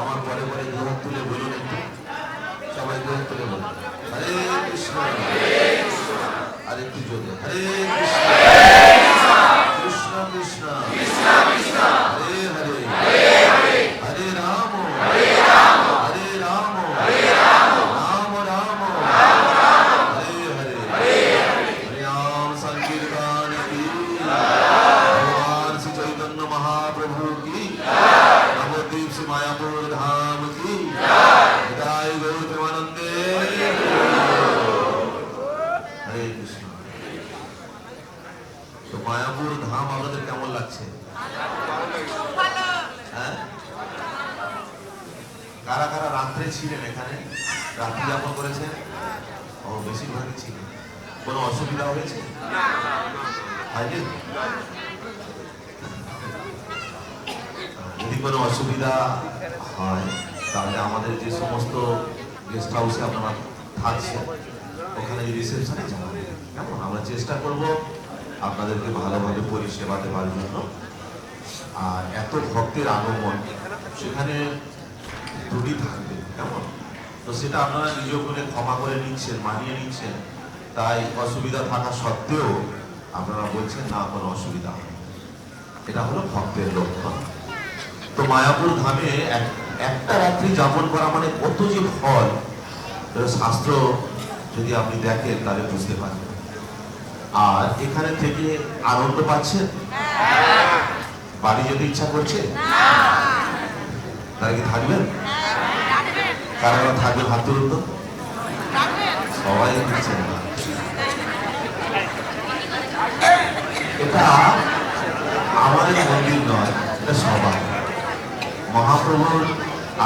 আমার পরে পরে দুহাত তুলে বলুন একটু, সবাই দুহাত তুলে বলুন হরে কৃষ্ণ, আর একটু জোরে হরে কৃষ্ণ, কৃষ্ণ কৃষ্ণ হরে হরে, হরে রাম হরে রাম, রাম রাম হরে হরে, হরে রাম সংकीर्तन की, भगवान श्री चैतन्य महाप्रभु की, नवद्वीप से मायापुर धाम की जय, गौर प्रेमानंदे हरे कृष्ण। तो मायापुर धाम আপনাদের কেমন লাগছে? হ্যাঁ, কারা কারা রাত্রে ছিলেন এখানে, রাত্রি যাপন করেছেন? ও, বেশিরভাগই ছিলেন। কোনো অসুবিধা হয়েছে? হয়নি? যদি কোনো অসুবিধা হয় তাহলে আমাদের যে সমস্ত গেস্ট হাউসে আপনারা থাকছেন ওখানে রিসেপশনে জানাবেন, কেমন? আমরা চেষ্টা করব আপনাদেরকে ভালোভাবে পরিষেবা দেওয়ার জন্য। আর এত ভক্তের আগমন, সেখানে ত্রুটি থাকবে, কেমন? তো সেটা আপনারা নিজ করে ক্ষমা করে নিচ্ছেন, মানিয়ে নিচ্ছেন। তাই অসুবিধা থাকা সত্ত্বেও আপনারা বলছেন না কোনো অসুবিধা হয়, এটা হলো ভক্তের লক্ষণ। তো মায়াপুর ধামে একটা রাত্রি যাপন করা মানে কত যে ফল, শাস্ত্র যদি আপনি দেখেন তাহলে বুঝতে পারবেন। আর এখানে থেকে আনন্দ পাচ্ছেন? বাড়ি যেতে ইচ্ছা করছে? তারা কি থাকবেন? কারা কারা থাকবেন হাত তুলুন তো, সবাই দিচ্ছেন না। এটা আমাদের মন্দির নয়, এটা সবাই মহাপ্রভুর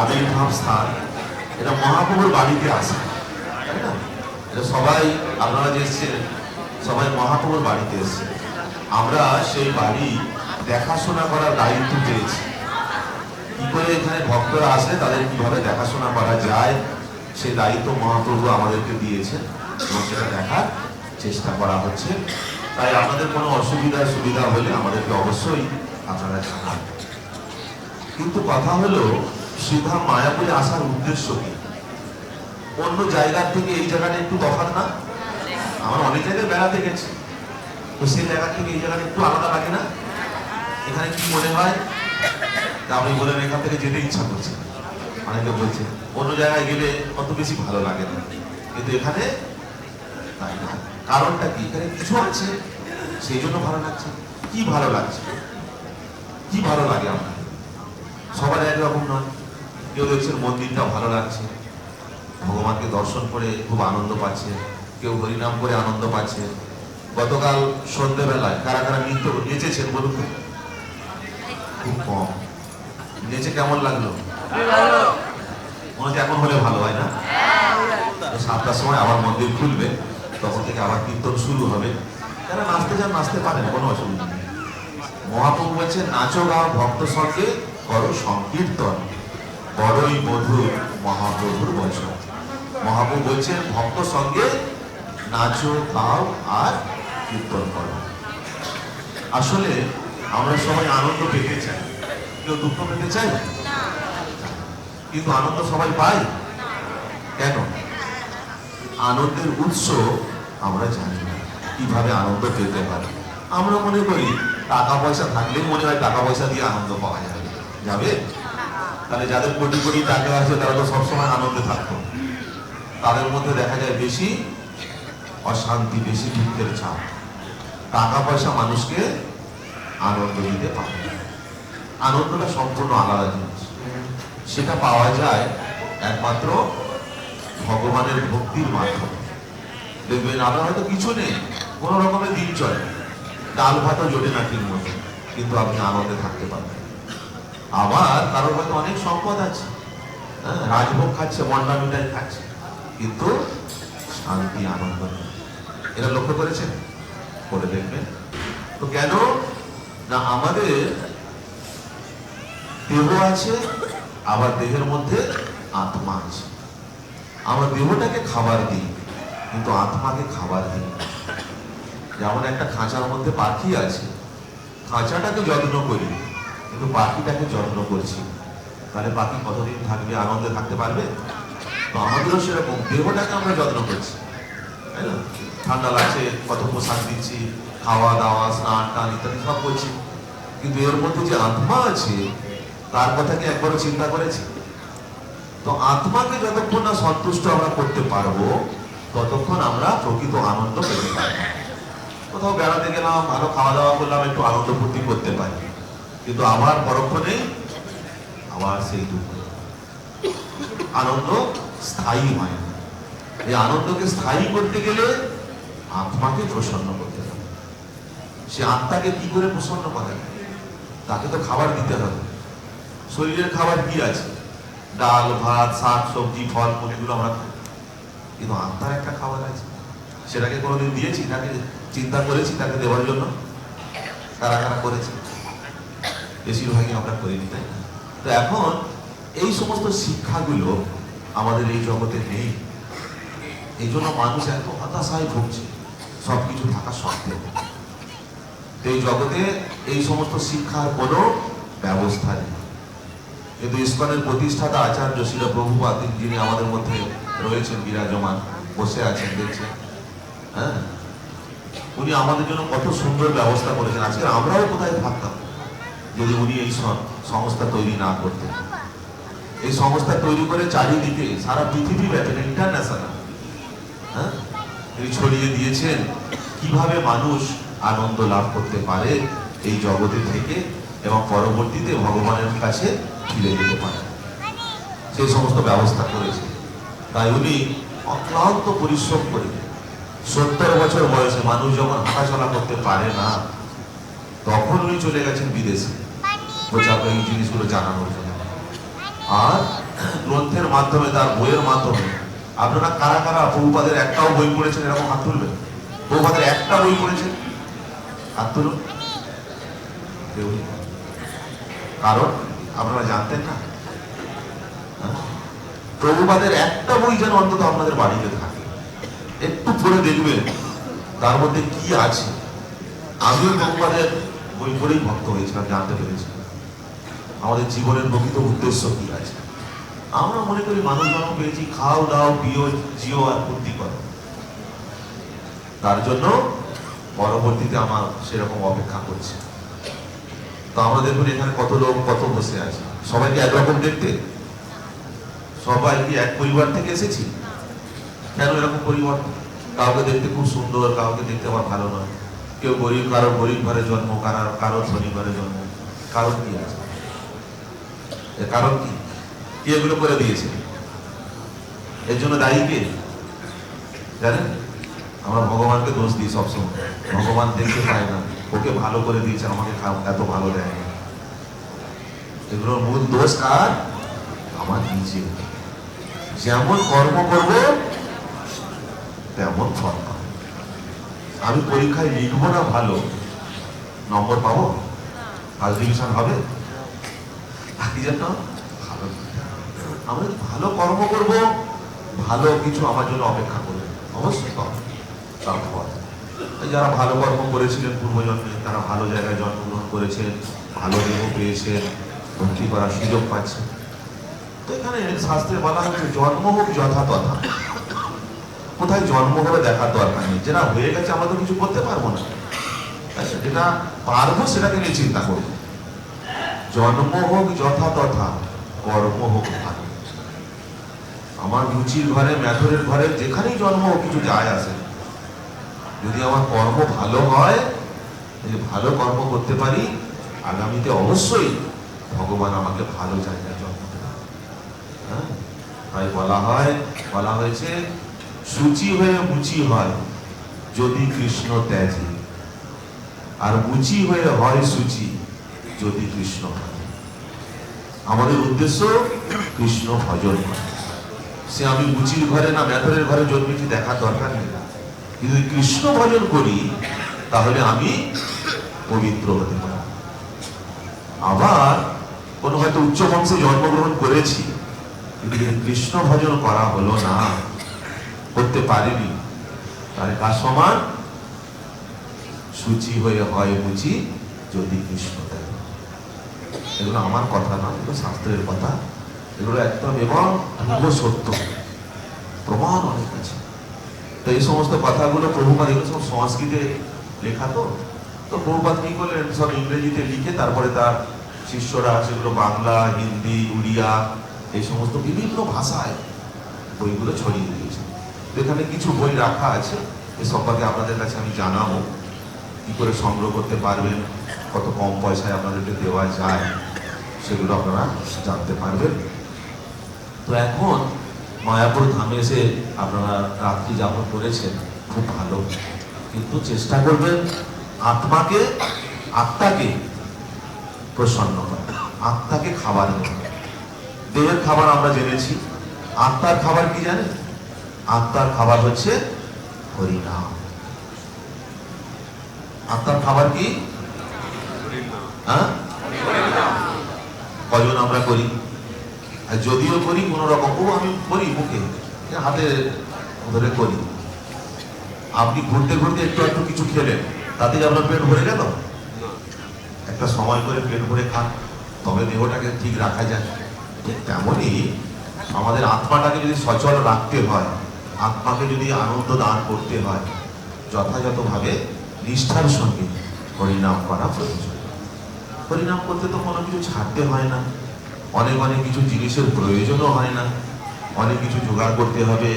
আবির্ভাব স্থান, এটা মহাপ্রভুর বাড়িতে আসে, তাই না? এটা সবাই আপনারা যে এসছেন সবাই মহাপ্রভুর বাড়িতে এসছে। আমরা সেই বাড়ি দেখাশোনা করার দায়িত্ব পেয়েছি। কি করে এখানে ভক্তরা আসে তাদের কিভাবে দেখাশোনা করা যায় সেই দায়িত্ব মহাপ্রভু আমাদেরকে দিয়েছেন এবং সেটা দেখার চেষ্টা করা হচ্ছে। তাই আপনাদের কোনো সুবিধা হলে আমাদেরকে অবশ্যই আপনারা জানান। কিন্তু কথা হলো, সিধা মায়াপুরে আসার উদ্দেশ্য কি? অন্য জায়গার থেকে এই জায়গাটা একটু তফাৎ না? আমরা অনেক জায়গায় বেড়াতে গেছি, তো সেই জায়গা থেকে এই জায়গাটা একটু আলাদা লাগে না? এখানে কি মনে হয়? আপনি বলেন এখান থেকে যেতে ইচ্ছা করছে, অনেকে বলছে অন্য জায়গায় গেলে অত বেশি ভালো লাগে না, কিন্তু এখানে তাই না। কারণটা কি? এখানে কিছু আছে সেই জন্য ভালো লাগছে। কি ভালো লাগছে? কি ভালো লাগে আপনার? সবার একরকম নয়। কেউ দেখছেন মন্দিরটা ভালো লাগছে, ভগবানকে দর্শন করে খুব আনন্দ পাচ্ছে, কেউ হরিনাম করে আনন্দ পাচ্ছে। গতকাল সন্ধ্যেবেলায় কারা কারা নৃত্য নেচেছেন বলুন? খুব কম। নেচে কেমন লাগলো? মনে হচ্ছে এখন হলে ভালো হয় না? 7টার সময় আবার মন্দির খুলবে, তখন থেকে আবার কীর্তন শুরু হবে। যারা নাচতে চান নাচতে পারেন, কোনো অসুবিধা নেই। মহাপ্রভু বলছেন নাচো গাও ভক্ত সঙ্গে করো সংকীর্তন, বড়ই মধুর মহাপ্রভুর বচন। মহাপ্রভু বলছেন ভক্ত সঙ্গে নাচো গাও আর কীর্তন করো। আসলে আমরা সবাই আনন্দ পেতে চাই, কেউ দুঃখ পেতে চাই, কিন্তু আনন্দ সবাই পাই কেন? আনন্দের উৎস আমরা জানি না কিভাবে আনন্দ পেতে পারি। আমরা মনে করি টাকা পয়সা থাকলেই মনে হয় টাকা পয়সা দিয়ে আনন্দ পাওয়া যাবে। তাহলে যাদের কোটি কোটি টাকা আছে তারা তো সবসময় আনন্দে থাকতো। তাদের মধ্যে দেখা যায় বেশি অশান্তি, বেশি দুঃখের চাপ। টাকা পয়সা মানুষকে আনন্দ দিতে পারে না। আনন্দটা সম্পূর্ণ আলাদা জিনিস, সেটা পাওয়া যায় একমাত্র ভগবানের ভক্তির মাধ্যমে। দেখবেন আপনার হয়তো কিছু নেই, কোন রকমের দিন চলে, ডাল ভাতও জোটে না ঠিক মতো, কিন্তু আপনি আনন্দে থাকতে পারবেন। আবার কারোর হয়তো অনেক সম্পদ আছে, রাজভোগ খাচ্ছে, মন্ডা মিঠাই খাচ্ছে, কিন্তু শান্তি আনন্দ নেই। এটা লক্ষ্য করেছেন? করে দেখবেন। তো কেন না, আমাদের দেহ আছে, আবার দেহের মধ্যে আত্মা আছে। আমরা দেহটাকে খাবার দিই, কিন্তু আত্মাকে খাবার দিই। যেমন একটা খাঁচার মধ্যে পাখি আছে, খাঁচাটাকে যত্ন করি, কিন্তু পাখিটাকে যত্ন করছি। তাহলে বাকি কতদিন থাকবে, আনন্দে থাকতে পারবে? তো আমাদেরও সেরকম দেহটাকে আমরা যত্ন করছি, তাই না? ঠান্ডা লাগছে, কত পোশাক দিচ্ছি, খাওয়া দাওয়া স্নান টান ইত্যাদি সব করছি, কিন্তু এর মধ্যে যে আত্মা আছে তার কথা কি একবারও চিন্তা করেছি? তো আত্মাকে যতক্ষণ না সন্তুষ্ট আমরা করতে পারবো ততক্ষণ আমরা প্রকৃত আনন্দ পেতে পারবো। কোথাও বেড়াতে গেলাম, ভালো খাওয়া দাওয়া করলাম, একটু আনন্দ ফুর্তি করতে পারি, কিন্তু আবার পরক্ষণেই আবার সেই দুঃখ। আনন্দ স্থায়ী হয় না। এই আনন্দকে স্থায়ী করতে গেলে আত্মাকে প্রসন্ন করতে হবে। সে আত্মাকে কি করে প্রসন্ন করে? তাকে তো খাবার দিতে হবে। শরীরের খাবার কি আছে? ডাল ভাত শাক সবজি ফল ফুলগুলো আমরা খাই, কিন্তু আত্মার একটা খাবার আছে, সেটাকে কোনোদিন দিয়েছি? তাকে চিন্তা করেছি তাকে দেওয়ার জন্য? কারা কারা করেছে? বেশিরভাগই আমরা করিনি, তাই না? তো এখন এই সমস্ত শিক্ষাগুলো আমাদের এই জগতে নেই। এই জন্য মানুষ এত হতাশায় ভুগছে সবকিছু থাকা সত্ত্বেও। এই জগতে এই সমস্ত শিক্ষার কোনো ব্যবস্থা নেই। কিন্তু ইসকনের প্রতিষ্ঠাতা আচার্য শ্রীল প্রভুপাদ, যিনি আমাদের মধ্যে রয়েছেন, বিরাজমান বসে আছেন দেখছেন, হ্যাঁ, উনি আমাদের জন্য কত সুন্দর ব্যবস্থা করেছেন। আজকে আমরাও কোথায় থাকতাম যদি উনি এই সংস্থা তৈরি না করতেন। এই সংস্থা তৈরি করে চারিদিকে সারা পৃথিবী ব্যাপী ইন্টারন্যাশনাল, হ্যাঁ, তিনি ছড়িয়ে দিয়েছেন কিভাবে মানুষ আনন্দ লাভ করতে পারে এই জগতে থেকে এবং পরবর্তীতে ভগবানের কাছে ফিরে যেতে পারে, সেই সমস্ত ব্যবস্থা করেছে। তাই উনি অক্লান্ত পরিশ্রম করে 70 বছর বয়সে মানুষ যখন হাঁটাচলা করতে পারে না তখন উনি চলে গেছেন বিদেশে প্রচারক এই জিনিসগুলো জানানোর জন্য। আর গ্রন্থের মাধ্যমে, তার বইয়ের মাধ্যমে, আপনারা কারা কারা প্রভুপাদের একটাও বই পড়েছেন? এরকম হাত তুলবেন। প্রভুপাদের একটা বই পড়েছেন? হাত তুলুন। কারণ আপনারা জানতেন না। প্রভুপাদের একটা বই যেন অন্তত আপনাদের বাড়িতে থাকে, একটু পড়ে দেখবেন তার মধ্যে কি আছে। আমিও প্রভুপাদের বই পড়েই ভক্ত হয়েছিলাম, জানতে পেরেছি আমাদের জীবনের প্রকৃত উদ্দেশ্য কি আছে। আমরা মনে করি মানুষ জন্ম পেয়েছি, খাও দাও পিও জিও আর ফুর্তি করো। তার জন্য পরবর্তীতে আমার সেরকম অপেক্ষা করছে। তো আমরা দেখুন এখানে কত লোক কত বসে আছে, সবাইকে একরকম দেখতে? সবাই কি এক পরিবার থেকে এসেছি? কেন এরকম পরিবর্তন? কাউকে দেখতে খুব সুন্দর, কাউকে দেখতে আমার ভালো নয়। কেউ গরিব, কারো গরিব ঘরে জন্ম, কারো ধনী ঘরে জন্ম। কারণ কি আছে? কারণ কি? কে এগুলো করে দিয়েছে? এর জন্য দায়ী কে জানেন? আমরা ভগবানকে দোষ দিই সবসময়। ভগবান দেখতে পায় না, ওকে ভালো করে দিয়েছে, আমাকে এত ভালো দেয় না। এগুলোর মূল দোষ কার? আমার নিজে। যেমন কর্ম করব তেমন ফল পাবো। আমি পরীক্ষায় লিখবো না ভালো, নম্বর পাবো? ফার্স্ট ডিভিশন হবে? কি জন্য? ভালো, আমি ভালো কর্ম করব, ভালো কিছু আমার জন্য অপেক্ষা করবে, অবশ্যই পাবো। তারপর যারা ভালো কর্ম করেছিলেন পূর্বজন্মে, তারা ভালো জায়গায় জন্মগ্রহণ করেছেন, ভালো দেহ পেয়েছেন, ভক্তি করার সুযোগ পাচ্ছেন। তো এখানে শাস্ত্রে বলা হচ্ছে জন্ম হোক যথা তথা। কোথায় জন্ম হবে দেখার দরকার নেই, যেটা হয়ে গেছে আমরা তো কিছু করতে পারবো না। যেটা পারবো সেটাকে নিয়ে চিন্তা করবো। জন্ম হোক যথা তথা, কর্ম হোক ভালো। আমার রুচির ঘরে, মেথরের ঘরে, যেখানেই জন্ম হোক কিছু যায় আসে। যদি আমার কর্ম ভালো হয়, যদি ভালো কর্ম করতে পারি, আগামীতে অবশ্যই ভগবান আমাকে ভালো জায়গায় জন্ম দেবে। হ্যাঁ, তাই বলা হয়েছে সূচি হয়ে মুচি হয় যদি কৃষ্ণ ত্যাজি, আর মুচি হয়ে হয় সূচি যদি কৃষ্ণ হয়। আমাদের উদ্দেশ্য কৃষ্ণ ভজন করা। সে আমি মুচির ঘরে না মেথরের ঘরে জন্মেছি দেখার দরকার নেই। যদি কৃষ্ণ ভজন করি তাহলে আমি পবিত্র হতে পারি। আবার কোনো হয়তো উচ্চ বংশে জন্মগ্রহণ করেছি, কিন্তু কৃষ্ণ ভজন করা হলো না, করতে পারিনি, তাহলে কার সমান? সূচি হয়ে হয় মুচি যদি কৃষ্ণ দেয়। এগুলো আমার কথা না, এগুলো শাস্ত্রের কথা, এগুলো একদম এবং সত্য, প্রমাণ অনেক আছে। তো এই সমস্ত কথাগুলো প্রভুপাদ, এগুলো সব সংস্কৃতে লেখা, তো প্রভুপাদ কি করলেন, সব ইংরেজিতে লিখে তারপরে তার শিষ্যরা সেগুলো বাংলা, হিন্দি, উড়িয়া এই সমস্ত বিভিন্ন ভাষায় বইগুলো ছড়িয়ে দিয়েছে। তো এখানে কিছু বই রাখা আছে, এ সম্পর্কে আপনাদের কাছে আমি জানাবো, কি করে সংগ্রহ করতে পারবেন, কত কম পয়সায় আপনাদেরকে দেওয়া যায়, সেগুলো আপনারা জানতে পারবেন। তো এখন মায়াপুর ধামে এসে আপনারা রাত্রি যাপন করেছেন, খুব ভালো, কিন্তু চেষ্টা করবেন আত্মাকে প্রসন্ন করা, আত্মাকে খাবার দেওয়া। দেহের খাবার আমরা জেনেছি, আত্মার খাবার কি জানেন? আত্মার খাবার হচ্ছে হরিনাম। আত্মার খাবার কি? কজন আমরা করি? যদিও করি কোন রকম, আমি করি মুখে, হাতে ধরে করি। আপনি ঘুরতে ঘুরতে একটু একটু কিছু খেলেন, তাতে আপনার পেট ভরে গেল? একটা সময় করে পেট ভরে খান, তবে দেহটাকে ঠিক রাখা যায়। ঠিক তেমনই আমাদের আত্মাটাকে যদি সচল রাখতে হয়, আত্মাকে যদি আনন্দ দান করতে হয়, যথাযথভাবে নিষ্ঠার সঙ্গে হরিনাম করা প্রয়োজন। হরিনাম করতে তো কোনো কিছু ছাড়তে হয় না, অনেক কিছু জিনিসের প্রয়োজনও হয় না, অনেক কিছু জোগাড় করতে হবে,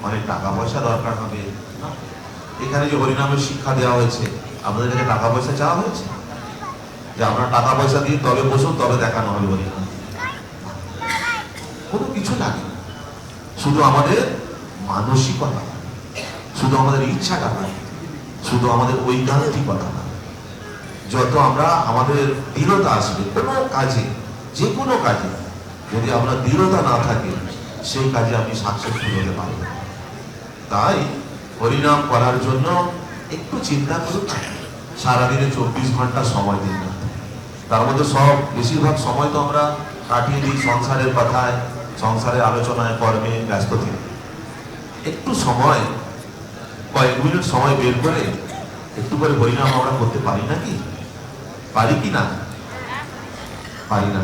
অনেক টাকা পয়সা দরকার হবে না। এখানে যে হরিনামের শিক্ষা দেওয়া হয়েছে, আপনাদের কাছে টাকা পয়সা চাওয়া হয়েছে যে আপনারা টাকা পয়সা দিয়ে তবে বসুন, তবে দেখানো হবে হরিনাম? কোনো কিছু লাগে না, শুধু আমাদের মানসিকতা, শুধু আমাদের ইচ্ছাটা লাগে, শুধু আমাদের ঐকান্তিকতা না। যত আমরা আমাদের দৃঢ়তা আসবে কোনো কাজে, যে কোনো কাজে যদি আমরা দৃঢ়তা না থাকে, সেই কাজে আপনি সাকসেসফুল হতে পারবেন। তাই হরিনাম করার জন্য একটু চিন্তা করুন, সারাদিনে 24 ঘন্টা সময় দিন না, তার মধ্যে বেশিরভাগ সময় তো আমরা কাটিয়ে দিই সংসারের কথায়, সংসারের আলোচনায়, কর্মে ব্যস্ত থেকে। একটু সময়, কয়েক মিনিট সময় বের করে একটু করে হরিনাম আমরা করতে পারি নাকি? পারি কি না? পারি না?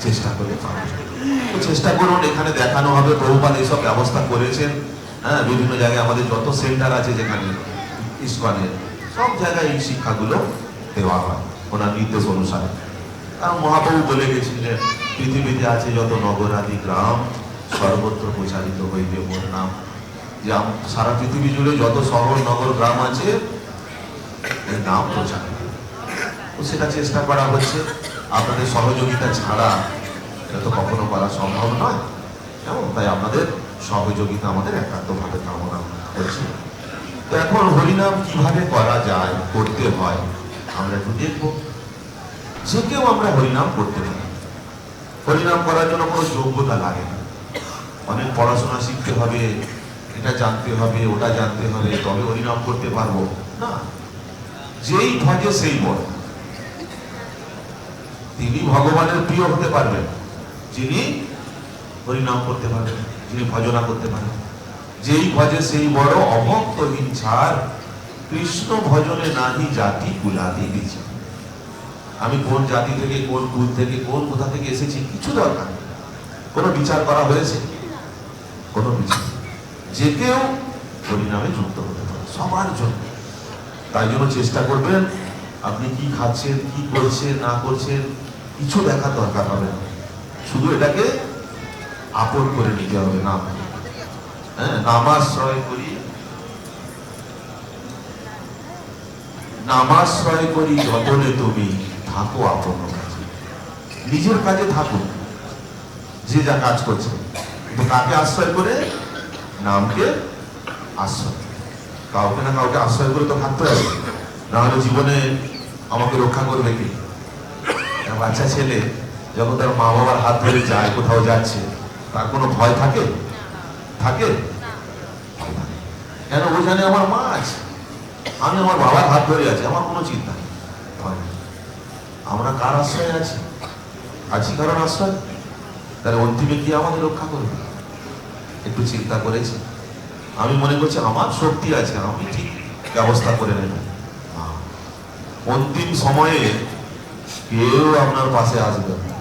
চেষ্টা করে চেষ্টা করুন। এখানে দেখানো হবে, প্রভুপাদ এইসব ব্যবস্থা করেছেন। হ্যাঁ, বিভিন্ন জায়গায় আমাদের যত সেন্টার আছে, যেখানে ইস্কনের সব জায়গায় এই শিক্ষাগুলো দেওয়া হয় ওনার নির্দেশ অনুসারে। কারণ মহাপ্রভু বলে গেছিলেন, পৃথিবীতে আছে যত নগর আদি গ্রাম, সর্বত্র প্রচারিত হইবে মোর নাম। যে সারা পৃথিবী জুড়ে যত শহর নগর গ্রাম আছে, এই নাম প্রচারিত। তো সেটা চেষ্টা করা হচ্ছে, আপনাদের সহযোগিতা ছাড়া এটা তো কখনো করা সম্ভব নয়। কেমন? তাই আপনাদের সহযোগিতা আমাদের একান্তভাবে কামনা করছি। তো এখন হরিনাম কিভাবে করা যায়, করতে হয়, আমরা একটু দেখবো। যে কেউ আমরা হরিনাম করতে পারি। হরিনাম করার জন্য কোনো যোগ্যতা লাগে না, অনেক পড়াশোনা শিখতে হবে, এটা জানতে হবে, ওটা জানতে হবে, তবে হরিনাম করতে পারবো না। যেই ভজে সেই বড়, তিনি ভগবানের প্রিয় হতে পারবেন যিনি হরিনাম করতে পারবেন, যিনি ভজনা করতে পারেন। যেই ভজে সেই বড়, অভক্তহীন ছাড়, কৃষ্ণ ভজনে নাহি জাতি কুলাদি বিচার। আমি কোন জাতি থেকে, কোন কুল থেকে, কোন কোথা থেকে এসেছি, কিছু দরকার নেই। কোনো বিচার করা হয়েছে? কোনো বিচার। যে কেউ হরিনামে যুক্ত হতে পারে, সবার জন্য। তাই জন্য চেষ্টা করবেন, আপনি কি খাচ্ছেন, কি করছেন না করছেন, কিছু দেখার দরকার হবে না। শুধু এটাকে আপন করে নিতে হবে। নাম, হ্যাঁ, নামাশ্রয় করি, নামাশ্রয় করি যতনে তুমি থাকো আপন কাজে। নিজের কাজে থাকুন, যে যা কাজ করছে, কিন্তু কাকে আশ্রয় করে? নামকে আশ্রয়। কাউকে না কাউকে আশ্রয় করে তো থাকতে হবে, নাহলে জীবনে আমাকে রক্ষা করবে কি? বাচ্চা ছেলে যখন তার মা বাবার হাত ধরে যায়, কোথাও যাচ্ছে, তার কোনো ভয় থাকে? থাকে কেন? ও জানে আমার মা আছে, আমি আমার বাবার হাত ধরে আছি, আমার কোনো চিন্তা নেই। আমরা কার আশ্রয় আছি? আছি কারণ আশ্রয়। তাহলে অন্তিমে কি আমাদের রক্ষা করবে? একটু চিন্তা করেছি? আমি মনে করছি আমার শক্তি আছে, আমি ঠিক ব্যবস্থা করে নেব। অন্তিম সময়ে কেউ আপনার পাশে আসবে না,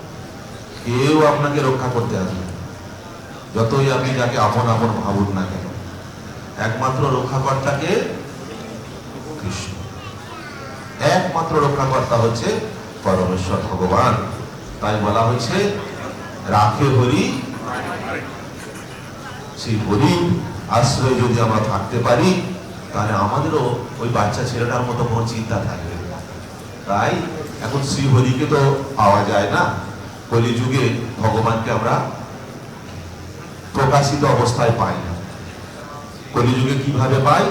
কেউ আপনাকে রক্ষা করতে আসবে না। যতই আপনি যাকে আপন আপন ভাবুন না কেন, একমাত্র রক্ষাকর্তাকে কৃষ্ণ, একমাত্র রক্ষাকর্তা হচ্ছে পরমেশ্বর ভগবান। তাই বলা হয়েছে রাখে হরি, সেই হরির আশ্রয় যদি আমরা থাকতে পারি, তাহলে আমাদেরও ওই বাচ্চা ছেলেটার মতো কোনো চিন্তা থাকবে না। তাই এখন শ্রীহরিকে তো পাওয়া যায় না, কলিযুগে ভগবানকে আমরা প্রকাশিত অবস্থায় পাই না। কলিযুগে কিভাবে পাই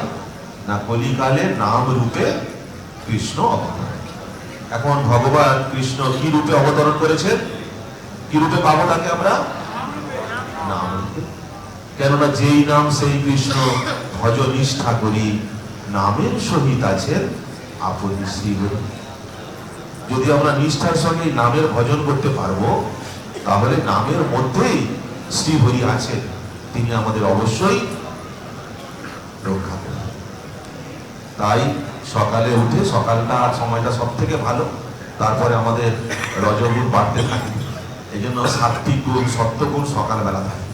না, কলিকালে নাম রূপে কৃষ্ণ অবতার। এখন ভগবান কৃষ্ণ কি রূপে অবতরণ করেছেন, কি রূপে পাবো তাকে আমরা? নাম রূপে। কেননা যেই নাম সেই কৃষ্ণ, ভজ নিষ্ঠা করি, নামের সহিত আছেন আপনি শ্রীহরি। যদি আমরা নিষ্ঠার সঙ্গে নামের ভজন করতে পারবো, তাহলে নামের মধ্যেই শ্রীহরি আছেন, তিনি আমাদের অবশ্যই রক্ষা করবেন। তাই সকালে উঠে, সকালটা সময়টা সব থেকে ভালো, তারপরে আমাদের রজগুণ বাড়তে থাকে। এই জন্য সাত্বিক গুণ, সত্যগুণ সকালবেলা থাকে।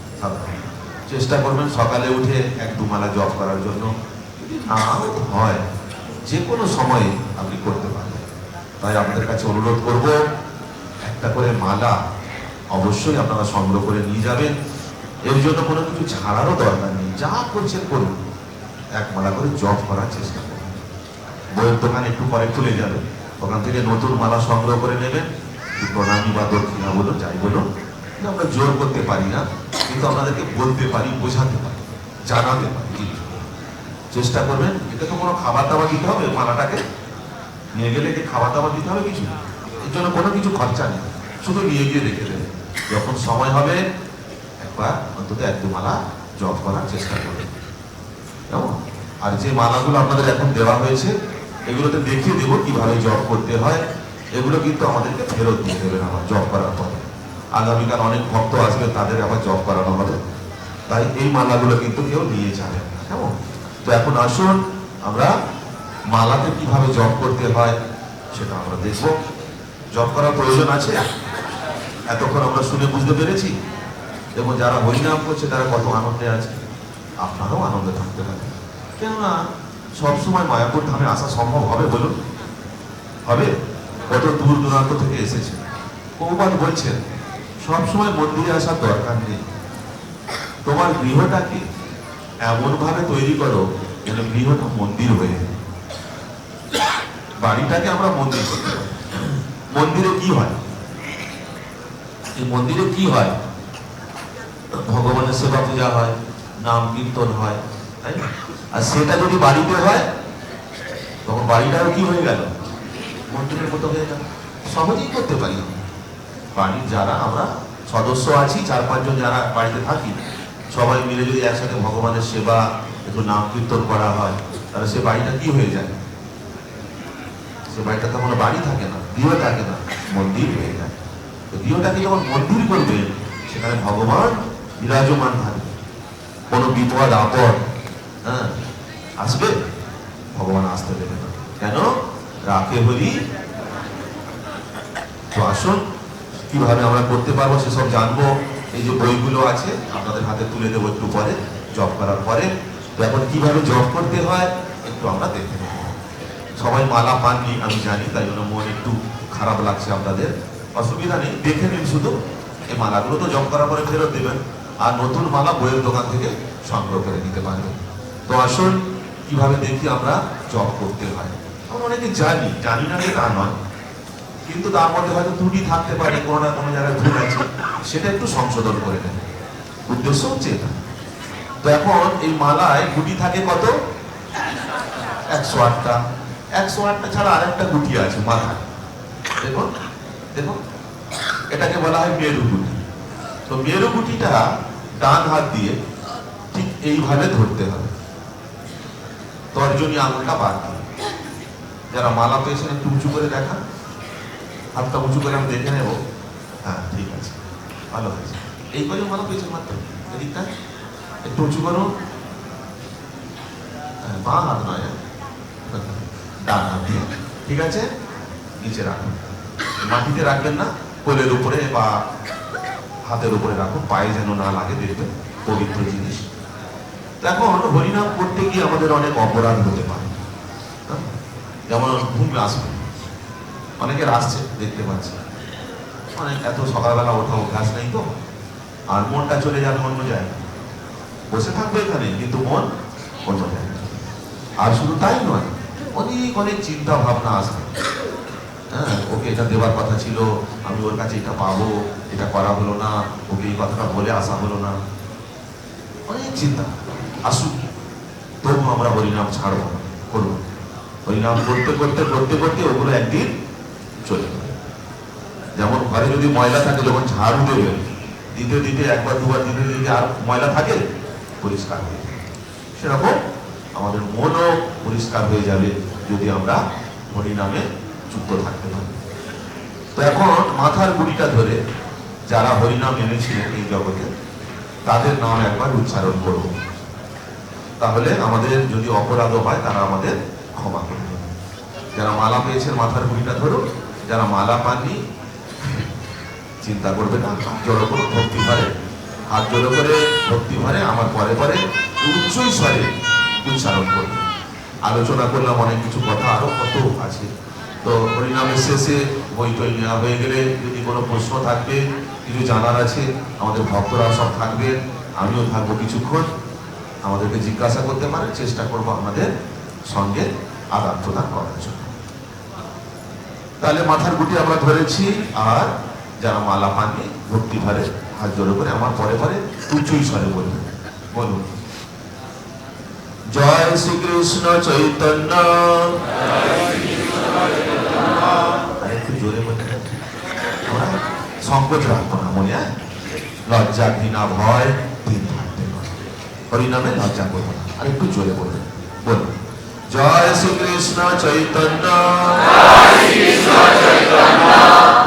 চেষ্টা করবেন সকালে উঠে এক দু মালা জপ করার জন্য। যদি নাও হয়, যে কোনো সময়ে আপনি করতে পারবেন। তাই আপনাদের কাছে অনুরোধ করব, একটা করে মালা অবশ্যই আপনারা সংগ্রহ করে নিয়ে যাবেন। এর জন্য কোনো কিছু ছাড়ারও দরকার নেই, যা করছেন করুন, এক মালা করে জপ করার চেষ্টা করুন। বইয়ের দোকান একটু পরে খুলে যাবে, ওখান থেকে নতুন মালা সংগ্রহ করে নেবেন। প্রণামী বা দক্ষিণা বলো, যাই বলো, আমরা জোর করতে পারি না, কিন্তু আপনাদেরকে বলতে পারি, বোঝাতে পারি, জানাতে পারি। চেষ্টা করবেন। এটা তো কোনো খাবার দাবার দিতে হবে, মালাটাকে নিয়ে গেলে কি খাবার দাবার দিতে হবে কিছু? এর জন্য কোনো কিছু খরচা নেই, শুধু নিয়ে গিয়ে রেখে দেবে। যখন সময় হবে একবার অন্তত এক দু মালা জপ করার চেষ্টা করবেন, কেমন? আর যে মালাগুলো আপনাদের এখন দেওয়া হয়েছে, এগুলোতে দেখিয়ে দেবো কিভাবে জপ করতে হয়। এগুলো কিন্তু আমাদেরকে ফেরত দিয়ে দেবেন আমার জপ করার পরে। আগামীকাল অনেক ভক্ত আসবে, তাদের আবার জপ করানো হবে। তাই এই মালাগুলো কিন্তু কেউ নিয়ে যাবে না, কেমন? তো এখন আসুন আমরা মালাতে কিভাবে জপ করতে হয় সেটা আমরা দেখব। জপ করার প্রয়োজন আছে, এতক্ষণ আমরা শুনে বুঝতে পেরেছি। এবং যারা হরিনাম করছে তারা কত আনন্দে আছে, আপনারাও আনন্দে থাকতে পারেন। কেননা সবসময় মায়াপুর ধামে আসা সম্ভব হবে বলুন? হবে? কত দূর দূরান্ত থেকে এসেছে। প্রভুপাদ বলছেন সবসময় মন্দিরে আসার দরকার নেই, তোমার গৃহটাকে এমন ভাবে তৈরি করো যেন গৃহটা মন্দির হয়ে যায়। বাড়িটাকে আমরা মন্দির করতে পারি। মন্দিরে কি হয়? এই মন্দিরে কি হয়? ভগবানের সেবা পূজা হয়, নাম কীর্তন হয়, তাই না? আর সেটা যদি বাড়িতে হয়, তখন বাড়িটাও কি হয়ে গেল? মন্দিরের মতো হয়ে গেল। সহজেই করতে পারি। বাড়ির যারা আমরা সদস্য আছি, 4-5 জন যারা বাড়িতে থাকি, সবাই মিলে যদি একসাথে ভগবানের সেবা, একটু নাম কীর্তন করা হয়, তাহলে সে বাড়িটা কি হয়ে যায়? সে বাড়িটা তো কোনো বাড়ি থাকে না, গৃহ থাকে না, মন্দির হয়ে যায়। তো গৃহটাকে যখন মন্দির করবে, সেখানে ভগবান বিরাজমান থাকবে। কোনো বিপদ আপদ আসবে, ভগবান আসতে দেবে না। কেন? রাখে হরি। তো আসুন কিভাবে আমরা করতে পারবো সেসব জানবো। এই যে বইগুলো আছে আপনাদের হাতে তুলে দেবো একটু পরে, জব করার পরে। তো এখন কিভাবে জব করতে হয় একটু আমরা দেখে নেব। সবাই মালা পাননি আমি জানি, তাই জন্য মন একটু খারাপ লাগছে আপনাদের। অসুবিধা নেই, দেখে নিন শুধু। এই মালাগুলো তো জব করার পরে ফেরত দেবেন, আর নতুন মালা বইয়ের দোকান থেকে সংগ্রহ করে নিতে পারবেন। তো আসুন কিভাবে দেখি আমরা জব করতে হয়। আমরা অনেকে জানি, জানি না তা নয়, কিন্তু তার মধ্যে হয়তো ত্রুটি থাকতে পারে, কোনো না কোনো জায়গায় ভুল আছে, সেটা একটু সংশোধন করে নেন। উদ্দেশ্য হচ্ছে এটা। তো এখন এই মালায় গুটি থাকে কত? 108টা। 108টা ছাড়া আরেকটা গুটি আছে মাথায়, দেখুন দেখুন, এটাকে বলা হয় মেরু গুটি। তো মেরু গুটিটা ডান হাত দিয়ে ঠিক এইভাবে ধরতে হবে, তর্জনী আঙুলটা বাদ দিয়ে। যারা মালা পেয়েছেন একটু উঁচু করে দেখা, হাতটা উঁচু করে আমি দেখে নেব। হ্যাঁ, ঠিক আছে, ভালো হয়েছে। এই করে মালা পেয়েছেন মাত্র, এদিকটা একটু উঁচু করুন। বাঁ হাত নয়, ডান হাত দিয়ে, ঠিক আছে, নিচে রাখুন। মাটিতে রাখবেন না, কোলের উপরে বা হাতের উপরে রাখুন, পায়ে যেন না লাগে, দেখবেন পবিত্র জিনিস। এখন হরিনাম করতে গিয়ে আমাদের অনেক অপরাধ হতে পারে, যেমন ঘুম আসবে, অনেকের আসছে দেখতে পাচ্ছি, মানে এত সকালবেলা ওঠা অভ্যাস নেই তো, আর মনটা চলে যাবে অন্য জায়গায়, বসে থাকবে এখানে কিন্তু মন অন্য জায়গায়। আর শুধু তাই নয়, অনেক অনেক চিন্তা ভাবনা আসবে। হ্যাঁ, ওকে এটা দেওয়ার কথা ছিল, আমি ওর কাছে এটা পাবো, এটা করা হলো না, ওকে এই কথাটা বলে আসা হলো না, অনেক চিন্তা আসুক, তবু আমরা হরিনাম ছাড়ব না, করবো। হরিনাম করতে করতে করতে করতে ওগুলো একদিন চলে যাবে। যেমন ঘরে যদি ময়লা থাকে, যখন ঝাড়ু দেবে দিতে দিতে একবার দুবার দিতে দিতে আর ময়লা থাকে, পরিষ্কার হয়ে যাবে। সেরকম আমাদের মনও পরিষ্কার হয়ে যাবে যদি আমরা হরিনামে যুক্ত থাকতে পারি। তো এখন মাথার গুড়িটা ধরে যারা হরিনাম এনেছিলেন এই জগতে, তাদের নাম একবার উচ্চারণ করব, তাহলে আমাদের যদি অপরাধ হয় তারা আমাদের ক্ষমা করবে। যারা মালা পেয়েছেন মাথার গুড়িটা ধরো, যারা মালা পাননি চিন্তা করবে না, হাত জড়ো করে ভক্তি ভরে, হাত জড়ো করে ভক্তি ভরে আমার পরে পরে উচ্চ স্বরে উচ্চারণ করবে। আলোচনা করলাম অনেক কিছু কথা, আরো কত আছে। তো হরিনামের শেষে বই টই নেওয়া হয়ে গেলে যদি কোনো প্রশ্ন থাকবে, কিছু জানার আছে, আমাদের ভক্তরা সব থাকবে, আমিও থাকবো কিছুক্ষণ, আমাদেরকে জিজ্ঞাসা করতে পারে, চেষ্টা করবো আমাদের সঙ্গে আদান প্রদান করার জন্য। তাহলে মাথার গুটি আমরা ধরেছি, আর যারা মালা পাননি ভক্তি ভরে হাত জোড়ো করে আমার পরে পরে উচ্চ স্বরে বলবেন। বলুন, জয় শ্রীকৃষ্ণ চৈতন্য, একটু জোরে বলতে, আমরা সংকোচ রাখবো না মনে, লজ্জা ঘৃণা ভয় দিন থাকতে নয়, হরিনামে লজ্জা করবো না, আর একটু জোরে বলবেন। বলুন, জয় শ্রীকৃষ্ণ চৈতন্য,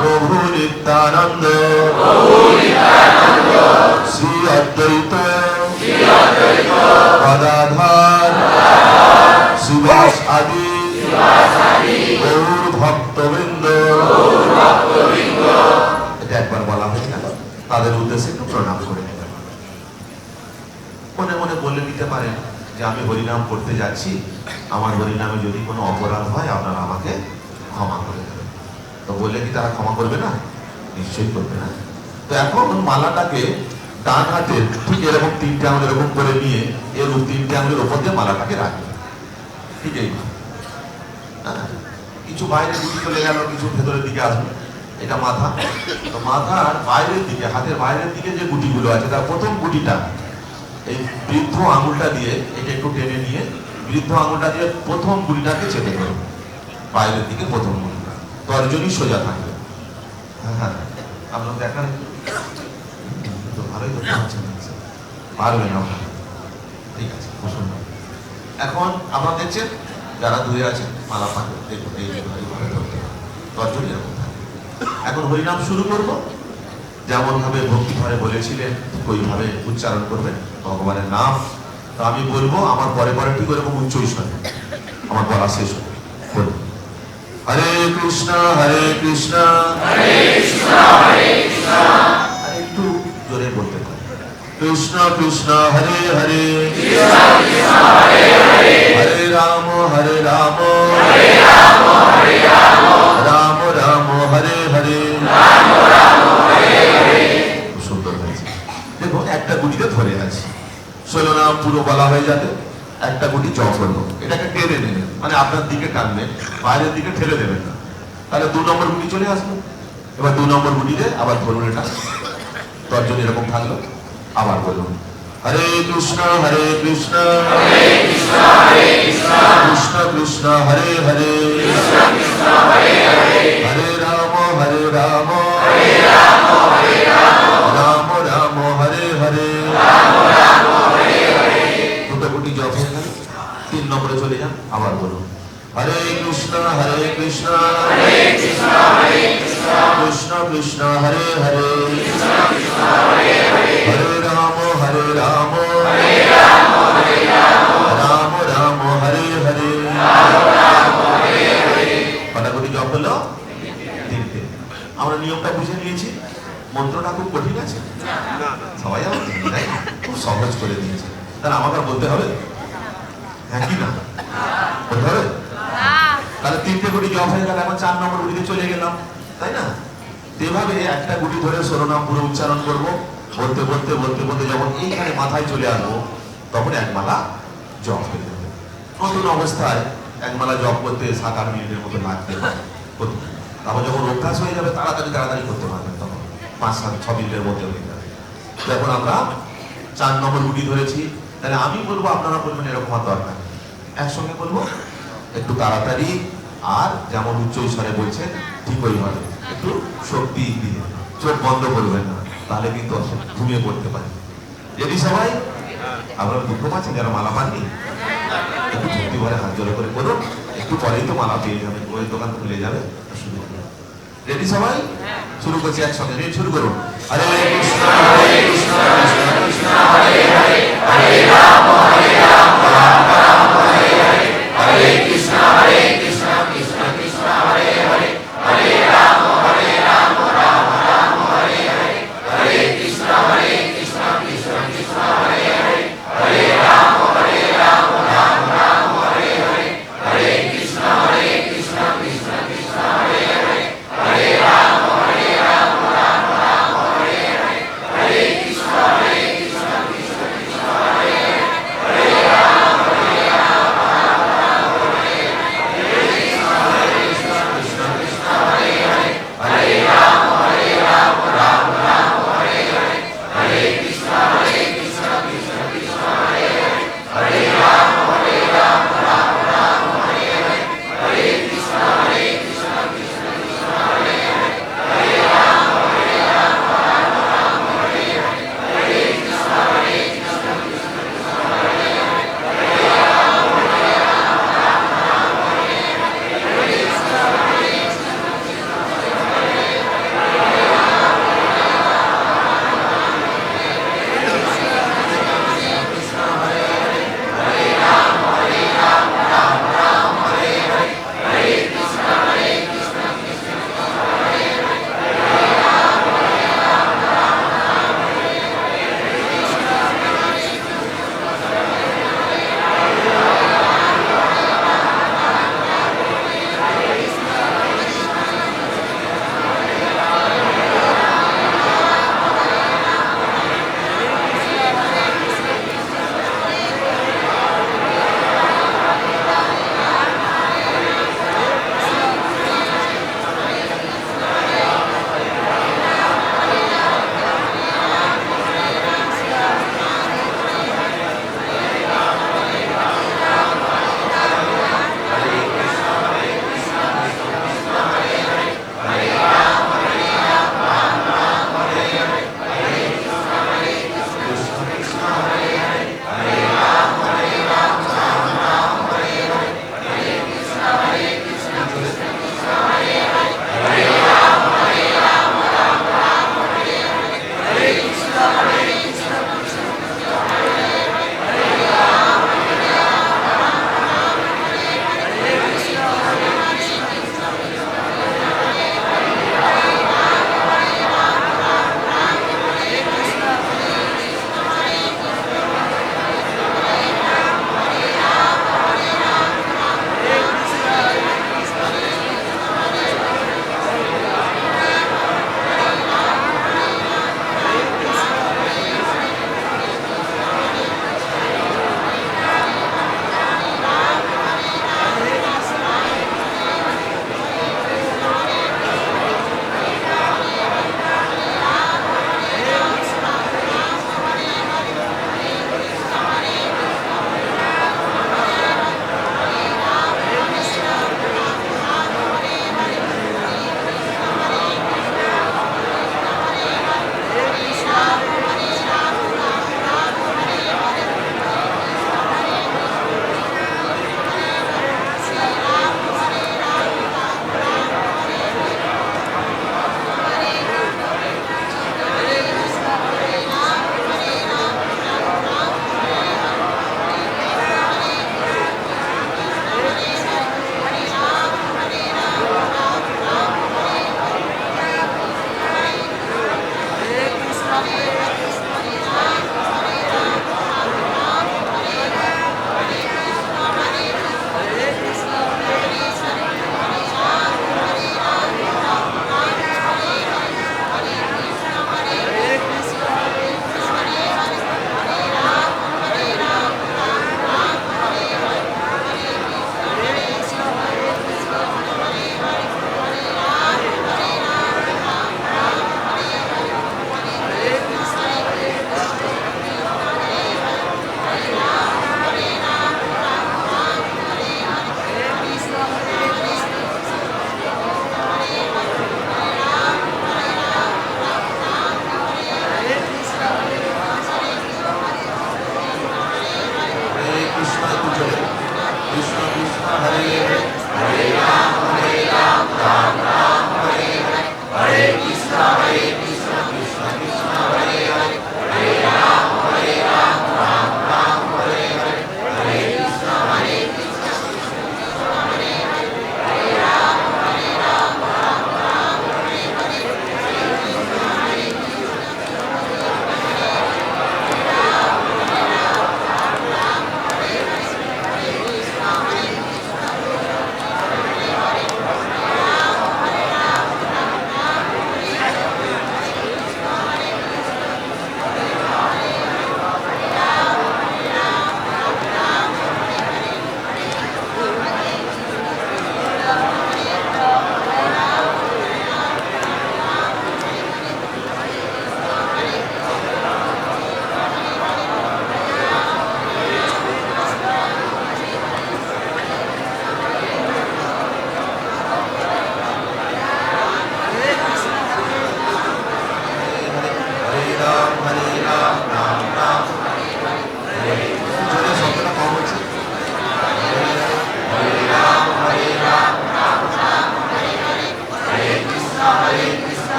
প্রভু নিত্যানন্দ, শ্রী অদ্বৈত গদাধর শিবাস আদি গৌর ভক্তবৃন্দ। এটা একবার বলা হয়ে গেল, তাদের উদ্দেশ্যে একটু প্রণাম করে নেবেন। মনে মনে বলে নিতে পারেন যে আমি হরিনাম করতে যাচ্ছি, আমার হরিনামে যদি কোনো অপরাধ হয় আপনারা আমাকে ক্ষমা করে দেবেন। তো বললে কি তারা ক্ষমা করবে না? নিশ্চয়ই করবে না। তো এখন মালাটাকে ডান হাতে ঠিক এরকম তিনটে আঙুল এরকম করে নিয়ে এর তিনটে আঙুলের ওপর দিয়ে মালাটাকে রাখবে, ঠিক এই কিছু বাইরের দিকে চলে গেল, কিছু ভেতরের দিকে আসবে, এটা মাথা। তো মাথার বাইরের দিকে, হাতের বাইরের দিকে যে গুটিগুলো আছে, তার প্রথম গুটিটা এই বৃদ্ধ আঙুলটা দিয়ে এটা একটু টেনে নিয়ে বৃদ্ধ আঙুলটা দিয়ে প্রথম গুটিটাকে চেপে ধরবে, বাইরের দিকে প্রথম গুটিটা, তর্জনী সোজা থাকবে। হ্যাঁ, আপনার দেখান তো ভালোই ধরতে পারছেন, পারবেন আপনার, ঠিক আছে, সুন্দর। এখন আপনারা দেখছেন যারা দূরে আছেন মালা পান, দেখুন এইভাবে ধরতে হবে, তর্জনী এরকম থাকবে। এখন হরিনাম শুরু করবো, যেমন ভাবে ভক্তি ভরে বলেছিলেন ওইভাবে উচ্চারণ করবেন ভগবানের নাম। তো আমি বলবো, আমার পরে পরে ঠিক ওরকম উচ্চ স্বরে আমার বলা শেষ হবে। বলবো, হরে কৃষ্ণ হরে কৃষ্ণ, একটু জোরে বলতে পারে, কৃষ্ণ কৃষ্ণ হরে হরে, হরে রাম হরে রাম, রাম রাম হরে হরে। সুন্দর হয়েছে। দেখুন একটা গুটিতে ধরে আছে, 16 নাম পুরো বলা হয়ে যাবে, একটা গুটি জপ করলো, এটাকে টেনে নেবেন, মানে আপনার দিকে টানবেন, বাইরের দিকে ঠেলে দেবেন না, তাহলে 2 নম্বর গুটি চলে আসবে। এবার 2 নম্বর গুটিতে আবার ধরুন, এটা তর্জনী এরকম থাকলো, আবার বলুন, হরে কৃষ্ণ হরে কৃষ্ণ, কৃষ্ণ কৃষ্ণ হরে হরে, হরে রাম হরে রাম, রাম রাম হরে হরে। দুটো গুটি জপ হয়ে গেল, 3 নম্বরে চলে যান, আবার বলুন, হরে কৃষ্ণ হরে কৃষ্ণ, কৃষ্ণ কৃষ্ণ হরে হরে, হরে রাম হরে রাম, রাম রাম হরে হরে। কটা গুটি জপ হলো? 3টে। মন্ত্রটা খুব কঠিন আছে? সবাই আমার তাই খুব সহজ করে দিয়েছে। তাহলে আমাকে আর বলতে হবে? হ্যাঁ কি না বলতে হবে? তাহলে 3টে গুটি জপ হয়ে গেল, এখন 4 নম্বর গুটিতে চলে গেলাম, তাই না? এভাবে একটা গুটি ধরে শিরোনাম পুরো উচ্চারণ করব, বলতে বলতে বলতে বলতে যখন এইখানে মাথায় চলে আসবো তখন এক মালা জপ হয়ে যাবে। নতুন অবস্থায় এক মালা জপ করতে 7-8 মিনিটের মতো লাগবে, তারপর যখন অভ্যাস হয়ে যাবে তাড়াতাড়ি তাড়াতাড়ি করতে পারবেন, তখন 5-6 মিনিটের মধ্যে হয়ে যাবে। তো এখন আমরা 4 নম্বর গুটি ধরেছি, তাহলে আমি বলবো আপনারা বলবেন এরকম আর দরকার, একসঙ্গে বলবো একটু তাড়াতাড়ি, আর যেমন উচ্চ স্বরে বলছেন ঠিক ওইভাবে একটু শক্তি দিয়ে, চোখ বন্ধ করবেন না, তাহলে কিন্তু ঘুমিয়ে পড়তে পারে। যদি সবাই আপনারা দুঃখ পাচ্ছেন যারা মালা পাননি, একটু ভক্তি ভরে হাত জোড়া করে করুন, একটু পরেই তো মালা পেয়ে যাবেন, ওই দোকান খুলে যাবে, অসুবিধা নেই। রেডি সবাই? শুরু করছি একসঙ্গে, রেডি শুরু করুন। হরে কৃষ্ণ হরে কৃষ্ণ কৃষ্ণ কৃষ্ণ হরে হরে, হরে রাম রাম রাম হরে হরে, হরে কৃষ্ণ কৃষ্ণ কৃষ্ণ হরে হরে, হরে রাম রাম রাম হরে হরে, হরে কৃষ্ণ কৃষ্ণ কৃষ্ণ হরে হরে, হরে রাম রাম রাম হরে হরে, হরে কৃষ্ণ কৃষ্ণ কৃষ্ণ হরে হরে, হরে রাম রাম রাম হরে হরে,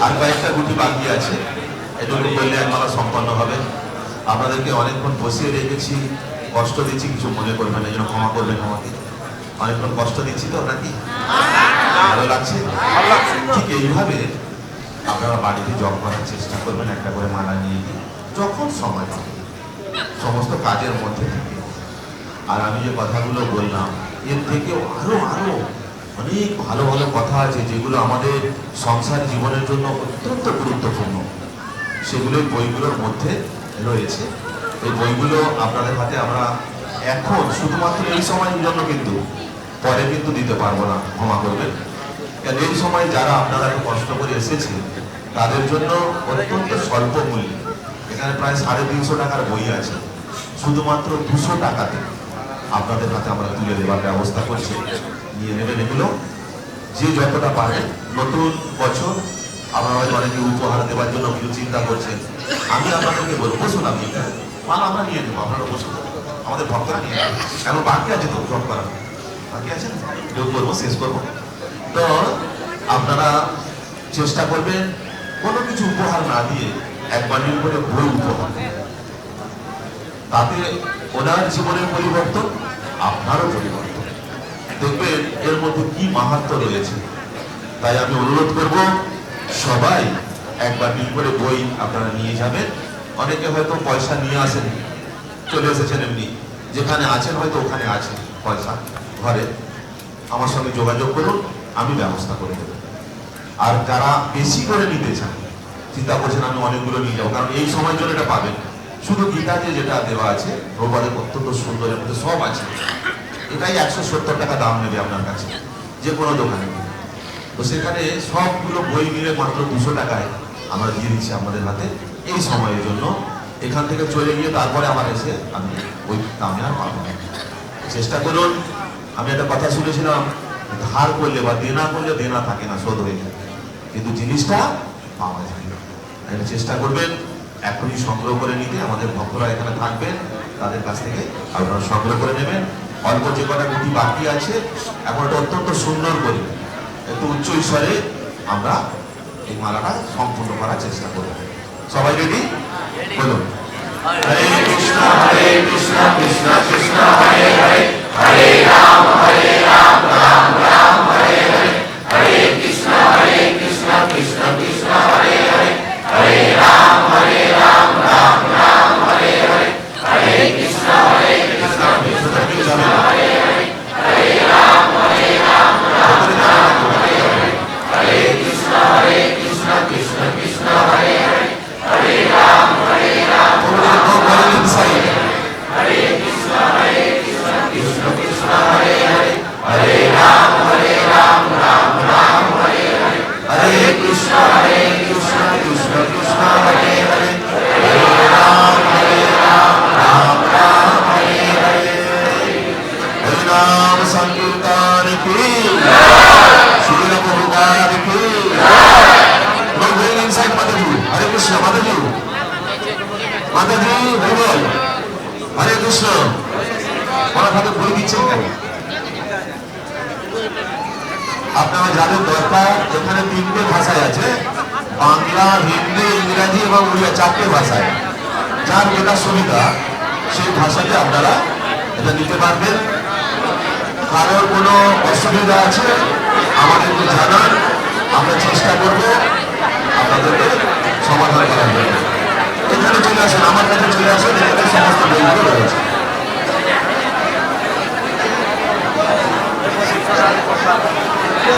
আর কয়েকটা গুটি বাকি আছে, এটুকু করলে একমালা সম্পন্ন হবে। আপনাদেরকে অনেকক্ষণ বসিয়ে রেখেছি, কষ্ট দিচ্ছি, কিছু মনে করবেন না, যেন ক্ষমা করবেন আমাকে। অনেকক্ষণ কষ্ট দিচ্ছি তো নাকি? ভালো লাগছে? ঠিক এইভাবে আপনারা বাড়িতে জব করার চেষ্টা করবেন, একটা করে মালা নিয়ে গিয়ে যখন সময় পাবেন সমস্ত কাজের মধ্যে থেকে। আর আমি যে কথাগুলো বললাম এর থেকেও আরো আরো অনেক ভালো ভালো কথা আছে যেগুলো আমাদের সংসার জীবনের জন্য অত্যন্ত গুরুত্বপূর্ণ, সেগুলো বইগুলোর মধ্যে রয়েছে। এই বইগুলো আপনাদের হাতে আমরা এখন শুধুমাত্র এই সময়ের জন্য, কিন্তু পরে কিন্তু দিতে পারবো না, ক্ষমা করবেন। কারণ এই সময় যারা আপনারা কষ্ট করে এসেছে তাদের জন্য অত্যন্ত স্বল্প মূল্যে এখানে প্রায় 350 টাকার বই আছে, শুধুমাত্র 200 টাকাতে আপনাদের হাতে আমরা তুলে দেওয়ার ব্যবস্থা করছি। নিয়ে নেবেন এগুলো, যে যতটা পারেন। নতুন বছর আপনারা হয়তো অনেকে উপহার দেওয়ার জন্য কিছু চিন্তা করছেন, আমি আপনাদেরকে বলবো বসুন, আপনি মালা আমরা নিয়ে নেবো, আপনারা বসুন, আমাদের ভক্তরা নিয়ে নেবেন। এখন বাকি আছে তো জব করা, বাকি আছে, যোগ করবো, শেষ করবো। তো আপনারা চেষ্টা করবেন কোনো কিছু উপহার না দিয়ে এক বান্ডিল করে বই উপহার, তাতে ওনার জীবনের পরিবর্তন, আপনারও পরিবর্তন, দেখবেন এর মধ্যে কি মাহাত্ম্য রয়েছে। তাই আমি অনুরোধ করব সবাই এক বান্ডিল করে বই আপনারা নিয়ে যাবেন। অনেকে হয়তো পয়সা নিয়ে আসেন, চলে এসেছেন এমনি, যেখানে আছেন হয়তো ওখানে আছে পয়সা ঘরে, আমার সঙ্গে যোগাযোগ করুন, আমি ব্যবস্থা করে দেবো। আর যারা বেশি করে নিতে চান, চিন্তা করছেন আমি অনেকগুলো নিয়ে যাবো, কারণ এই সময়ের জন্য এটা পাবেন। শুধু গীতাতে যেটা দেওয়া আছে প্রবাদের অত্যন্ত সুন্দরের মধ্যে সব আছে, এটাই 170 টাকা দাম নেবে আপনার কাছে যে কোনো দোকানে। তো সেখানে সবগুলো বই মিলে মাত্র 200 টাকায় আমরা দিয়ে দিচ্ছি আমাদের হাতে এই সময়ের জন্য। এখান থেকে চলে গিয়ে তারপরে আমার এসে আমি ওই দামে আর পাবো না। চেষ্টা করুন। আমি একটা কথা শুনেছিলাম, ধার করলে বা দেনা করলে দেনা থাকে না, শোধ হয়ে যায়, কিন্তু জিনিসটা পাওয়া যায় না। চেষ্টা করবেন এখনই সংগ্রহ করে নিতে। আমাদের ভক্তরা এখানে থাকবেন, তাদের কাছ থেকে আপনারা সংগ্রহ করে নেবেন। অল্প যে কটা গুটি বাকি আছে এখন এটা অত্যন্ত সুন্দর করে একটু উচ্চ স্বরে আমরা এই মালাটা সম্পূর্ণ করার চেষ্টা করব। সবাই রেডি? বলুন হরে কৃষ্ণ কৃষ্ণ কৃষ্ণ হরে হরে, হরে রাম রাম রাম হরে হরে, হরে কৃষ্ণ কৃষ্ণ কৃষ্ণ হরে হরে, হরে রাম রাম রাম হরে হরে, হরে কৃষ্ণ কৃষ্ণ কৃষ্ণ হরে হরে, হরে রাম রাম হরে হরে, হরে কৃষ্ণ কৃষ্ণ কৃষ্ণ হরে হরে, হরে রাম রাম হরে কৃষ্ণ কৃষ্ণ কৃষ্ণ হরে হরে, হরে রাম রাম রাম হরে হরে, হরে কৃষ্ণ কৃষ্ণ কৃষ্ণ হরে হরে, হরে রাম রাম হরে হরে। হরে নাম সংকীর্তন কি শ্রী প্রভুপাদ কি জয়। হরে কৃষ্ণ মাতাজি, মাতাজি বল হরে কৃষ্ণ। ওরা তাদের বই দিচ্ছেন কেন? আপনারা যাদের দরকার, এখানে 3টে ভাষায় আছে, বাংলা, হিন্দি, ইংরাজি এবং উড়িয়া, 4টে ভাষায়। যার যেটা সুবিধা সেই ভাষাতে আপনারা এটা নিতে পারবেন। কারোর কোনো অসুবিধা আছে আমাদেরকে জানান, আমরা চেষ্টা করবো আপনাদেরকে সমাধান করার জন্য। এখানে চলে আসেন, আমার কাছে চলে আসেন, এখানে সমস্ত বইগুলো রয়েছে।